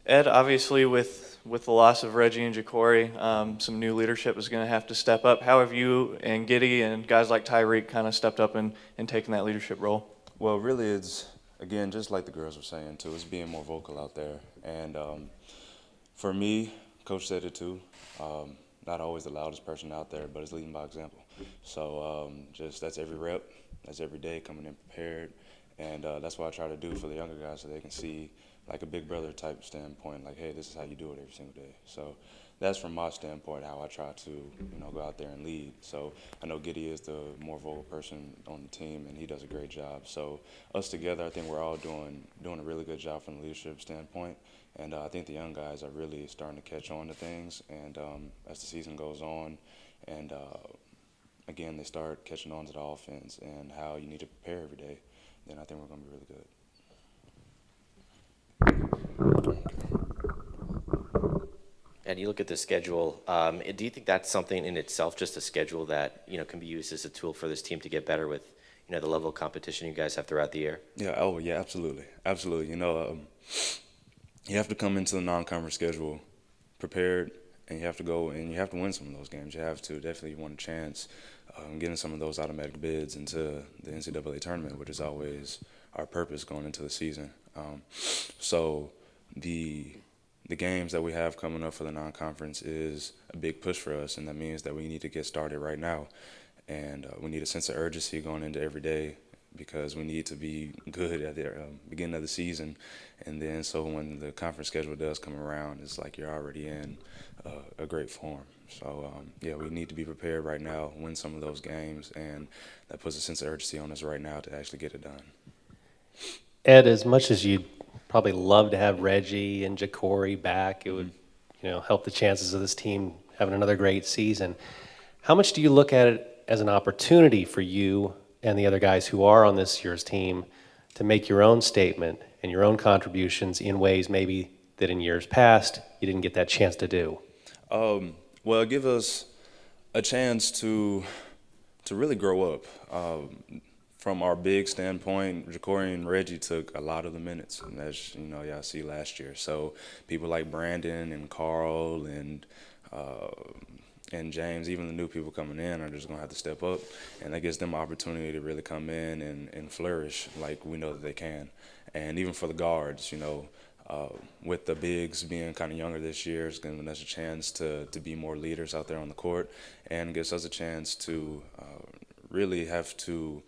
Ed, obviously with the loss of Reggie and Ja'Cory, some new leadership is going to have to step up. How have you and Giddy and guys like Tyreek kind of stepped up and taken that leadership role? Well, really, it's again just like the girls were saying too. It's being more vocal out there, and for me, Coach said it too. Not always the loudest person out there, but it's leading by example. So just that's every rep, that's every day coming in prepared, and that's what I try to do for the younger guys so they can see like a big brother type standpoint, like, hey, this is how you do it every single day. So that's from my standpoint how I try to, go out there and lead. So I know Giddy is the more vocal person on the team, and he does a great job. So us together, I think we're all doing a really good job from the leadership standpoint. And I think the young guys are really starting to catch on to things. And as the season goes on, and again, they start catching on to the offense and how you need to prepare every day, then I think we're going to be really good. And you look at the schedule, do you think that's something in itself, just a schedule that, can be used as a tool for this team to get better with, the level of competition you guys have throughout the year? Yeah, oh, yeah, absolutely. Absolutely. You have to come into the non-conference schedule prepared, and you have to go and you have to win some of those games. You have to definitely want a chance getting some of those automatic bids into the NCAA tournament, which is always our purpose going into the season. So the games that we have coming up for the non-conference is a big push for us, and that means that we need to get started right now. And we need a sense of urgency going into every day because we need to be good at the beginning of the season. And then so when the conference schedule does come around, it's like you're already in a great form. So, yeah, we need to be prepared right now, win some of those games, and that puts a sense of urgency on us right now to actually get it done. Ed, as much as you'd probably love to have Reggie and Ja'Cory back, it would, help the chances of this team having another great season. How much do you look at it as an opportunity for you and the other guys who are on this year's team to make your own statement and your own contributions in ways maybe that in years past you didn't get that chance to do? Well, it gives us a chance to really grow up. From our big standpoint, Ja'Cory and Reggie took a lot of the minutes, and as y'all see last year. So people like Brandon and Karl and James, even the new people coming in, are just going to have to step up, and that gives them an opportunity to really come in and flourish like we know that they can. And even for the guards, with the bigs being kind of younger this year, it's giving us a chance to be more leaders out there on the court, and gives us a chance to really have to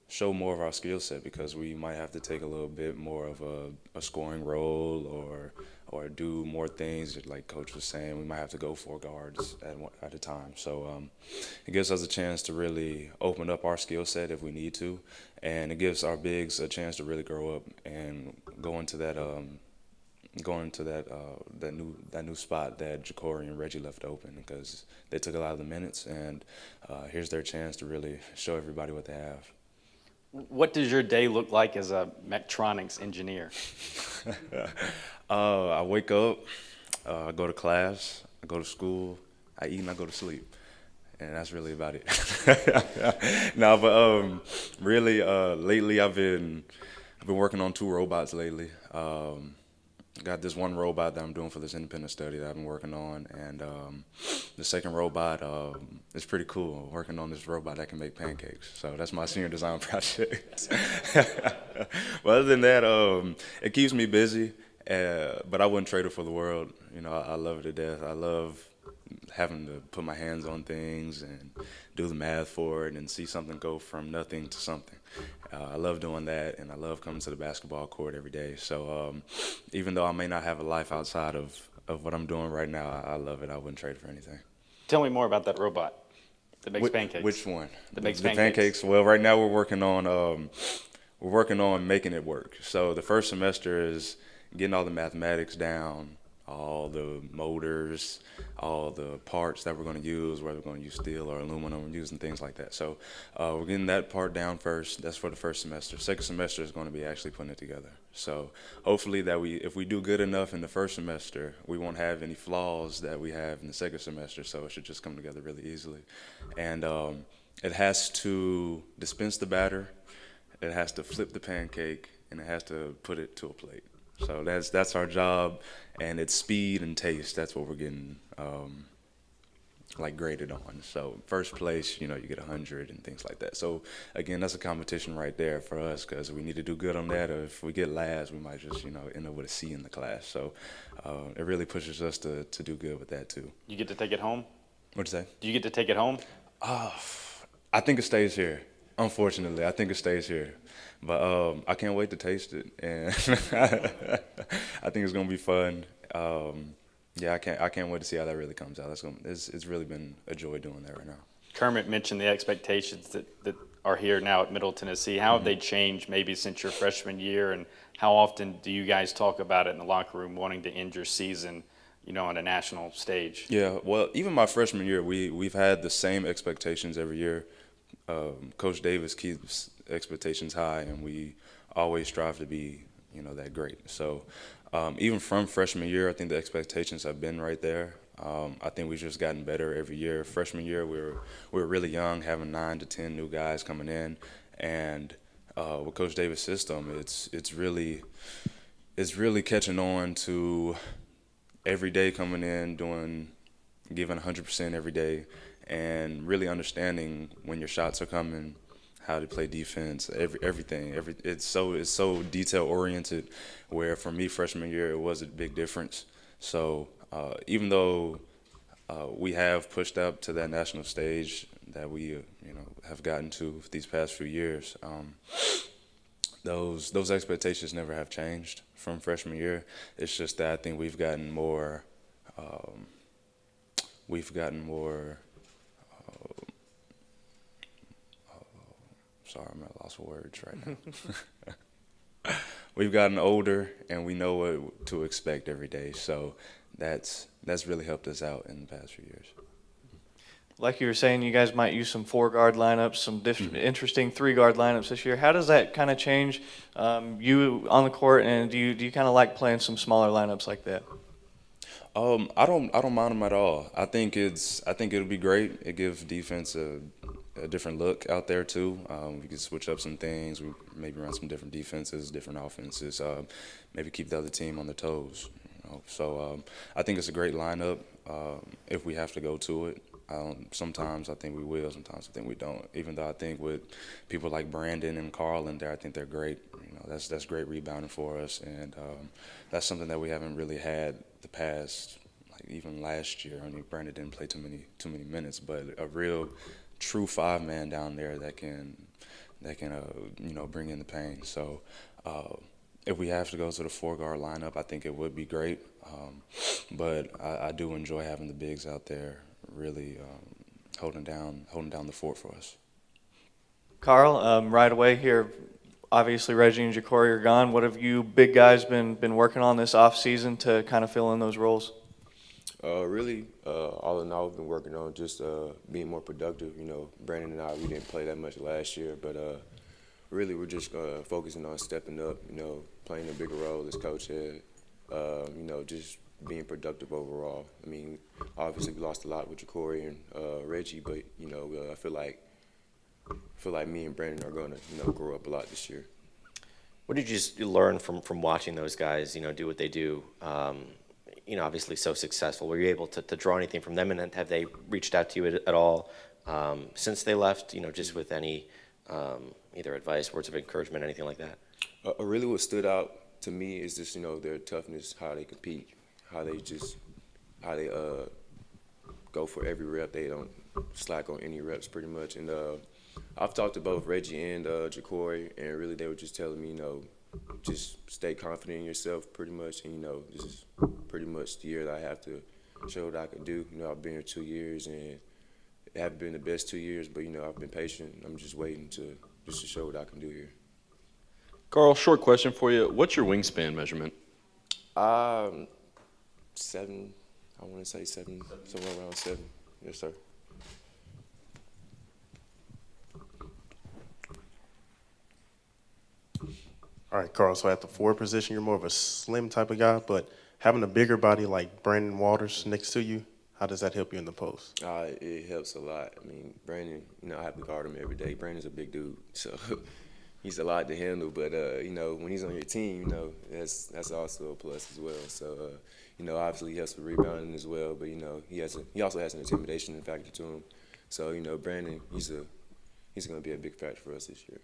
show more of our skill set because we might have to take a little bit more of a scoring role or do more things like Coach was saying. We might have to go 4 guards at a time. So it gives us a chance to really open up our skill set if we need to, and it gives our bigs a chance to really grow up and go into that new spot that Ja'Cory and Reggie left open because they took a lot of the minutes, and here's their chance to really show everybody what they have. What does your day look like as a mechatronics engineer? I wake up, I go to class, I go to school, I eat, and I go to sleep. And that's really about it. No, but really, lately I've been working on 2 robots lately. Got this one robot that I'm doing for this independent study that I've been working on, and the second robot is pretty cool. I'm working on this robot that can make pancakes, so that's my senior design project. But other than that, it keeps me busy, but I wouldn't trade it for the world. I love it to death. I love having to put my hands on things and do the math for it and see something go from nothing to something. I love doing that, and I love coming to the basketball court every day. So even though I may not have a life outside of what I'm doing right now, I love it. I wouldn't trade it for anything. Tell me more about that robot that makes pancakes. Which one? That makes the pancakes. Well, right now we're working on making it work. So the first semester is getting all the mathematics down, all the motors, all the parts that we're going to use, whether we're going to use steel or aluminum, we're using things like that. So we're getting that part down first. That's for the first semester. Second semester is going to be actually putting it together. So hopefully if we do good enough in the first semester, we won't have any flaws that we have in the second semester, so it should just come together really easily. And it has to dispense the batter, it has to flip the pancake, and it has to put it to a plate. So that's our job, and it's speed and taste. That's what we're getting like graded on. So first place, you get 100 and things like that. So again, that's a competition right there for us because we need to do good on that. Or if we get last, we might just end up with a C in the class. So it really pushes us to do good with that too. You get to take it home? What'd you say? Do you get to take it home? I think it stays here. Unfortunately, I think it stays here. But I can't wait to taste it, and I think it's gonna be fun. Yeah, I can't wait to see how that really comes out. It's really been a joy doing that right now. Kermit mentioned the expectations that are here now at Middle Tennessee. How have they changed maybe since your freshman year, and how often do you guys talk about it in the locker room, wanting to end your season, on a national stage? Yeah, well, even my freshman year, we've had the same expectations every year. Coach Davis keeps expectations high, and we always strive to be, that great. So even from freshman year, I think the expectations have been right there. I think we've just gotten better every year. Freshman year, we were really young, having 9 to 10 new guys coming in, and with Coach Davis' system, it's really catching on to every day coming in, giving 100% every day, and really understanding when your shots are coming, how to play defense, everything. It's so detail oriented. Where for me freshman year it was a big difference. So even though we have pushed up to that national stage that we have gotten to these past few years, those expectations never have changed from freshman year. It's just that I think we've gotten more. Sorry, I'm at loss of words right now. We've gotten older, and we know what to expect every day. So that's really helped us out in the past few years. Like you were saying, you guys might use some 4-guard lineups, some interesting 3-guard lineups this year. How does that kind of change you on the court, and do you kind of like playing some smaller lineups like that? I don't mind them at all. I think it'll be great. It gives defense a different look out there too. We can switch up some things. We maybe run some different defenses, different offenses. Maybe keep the other team on their toes. So I think it's a great lineup. If we have to go to it, sometimes I think we will. Sometimes I think we don't. Even though I think with people like Brandon and Karl in there, I think they're great. That's great rebounding for us, and that's something that we haven't really had the past. Like even last year, I mean, Brandon didn't play too many minutes, but a real true 5-man down there that can bring in the pain. So if we have to go to the 4-guard lineup, I think it would be great. But I do enjoy having the bigs out there, really holding down the fort for us. Karl, right away here, obviously Reggie and Ja'Cory are gone. What have you big guys been working on this off season to kind of fill in those roles? Really, all in all, we've been working on just being more productive. Brandon and I, we didn't play that much last year, but really we're just focusing on stepping up, playing a bigger role as Coach said, just being productive overall. I mean, obviously we lost a lot with Ja'Cory and Reggie, but, I feel like me and Brandon are going to, grow up a lot this year. What did you learn from watching those guys, do what they do? Obviously so successful. Were you able to draw anything from them, and have they reached out to you at all since they left, just with any either advice, words of encouragement, anything like that? Really what stood out to me is just, their toughness, how they compete, how they go for every rep. They don't slack on any reps pretty much. And I've talked to both Reggie and Ja'Cory, and really they were just telling me, just stay confident in yourself pretty much. And, this is pretty much the year that I have to show what I can do. I've been here 2 years, and it haven't been the best 2 years, but, I've been patient. I'm just waiting to show what I can do here. Karl, short question for you. What's your wingspan measurement? 7, I want to say 7, somewhere around 7. Yes, sir. All right, Karl, so at the forward position, you're more of a slim type of guy, but having a bigger body like Brandon Waters next to you, how does that help you in the post? It helps a lot. I mean, Brandon, I have to guard him every day. Brandon's a big dude, so, he's a lot to handle. But you know, when he's on your team, you know, that's also a plus as well. So you know, obviously he helps with rebounding as well. But you know, he also has an intimidation factor to him. So you know, Brandon, he's going to be a big factor for us this year.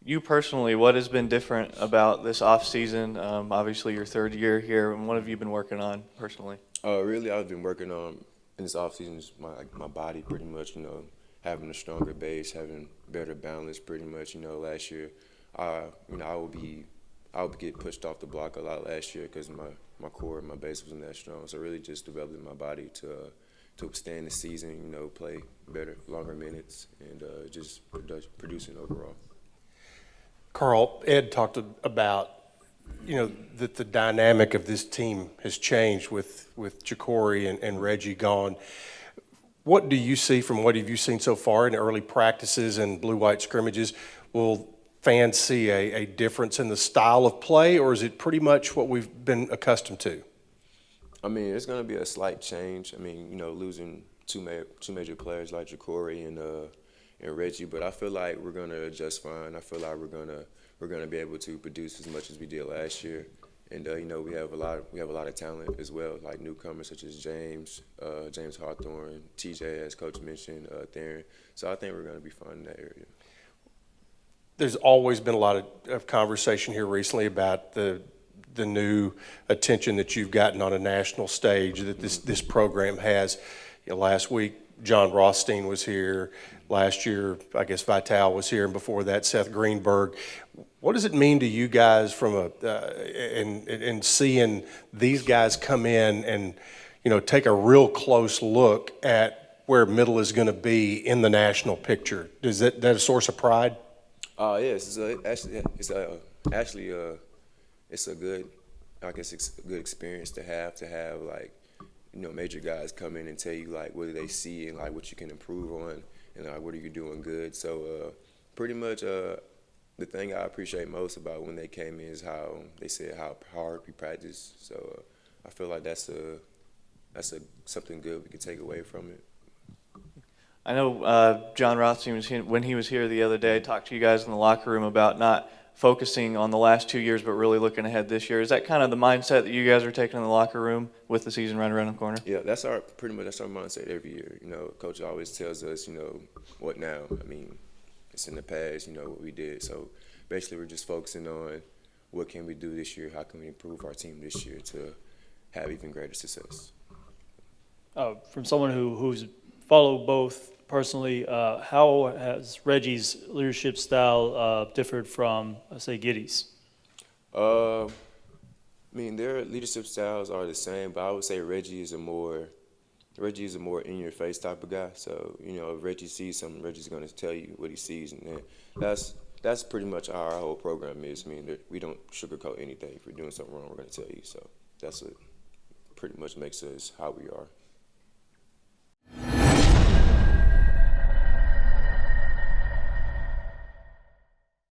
You personally, what has been different about this off season? Obviously, your third year here, and what have you been working on personally? Really, I've been working on in this offseason is my body pretty much. You know, having a stronger base, having better balance. Pretty much, you know, last year, you know, I would get pushed off the block a lot last year because my core, my base wasn't that strong. So really, just developing my body to withstand the season. You know, play better, longer minutes, and just producing overall. Karl, Ed talked about, you know, that the dynamic of this team has changed with Jacory and Reggie gone. What do you see from what have you seen so far in early practices and blue-white scrimmages? Will fans see a difference in the style of play, or is it pretty much what we've been accustomed to? I mean, it's going to be a slight change. I mean, you know, losing two major players like Jacory and Reggie, but I feel like we're gonna adjust fine. I feel like we're gonna be able to produce as much as we did last year, and you know we have a lot of talent as well, like newcomers such as James Hawthorne, TJ, as Coach mentioned, Theron. So I think we're gonna be fine in that area. There's always been a lot of conversation here recently about the new attention that you've gotten on a national stage that this program has. You know, last week John Rothstein was here. Last year, I guess Vital was here, and before that, Seth Greenberg. What does it mean to you guys from in seeing these guys come in and, you know, take a real close look at where Middle is going to be in the national picture? Is that a source of pride? Yes, it's a good, I guess it's a good experience to have like, you know, major guys come in and tell you like what do they see and like what you can improve on and like what are you doing good. So pretty much the thing I appreciate most about when they came in is how they said how hard we practice. So I feel like that's something good we can take away from it. I know John Rothstein was here, when he was here the other day, talked to you guys in the locker room about not focusing on the last 2 years, but really looking ahead this year. Is that kind of the mindset that you guys are taking in the locker room with the season right around the corner? Yeah, that's pretty much our mindset every year. You know, Coach always tells us, you know, what now? I mean, it's in the past, you know, what we did. So basically we're just focusing on what can we do this year, how can we improve our team this year to have even greater success. From someone who's followed both personally, how has Reggie's leadership style differed from, say, Giddy's? I mean, their leadership styles are the same, but I would say Reggie is a more in-your-face type of guy. So, you know, if Reggie sees something, Reggie's going to tell you what he sees, and then that's pretty much how our whole program is. I mean, we don't sugarcoat anything. If we're doing something wrong, we're going to tell you. So that's what pretty much makes us how we are.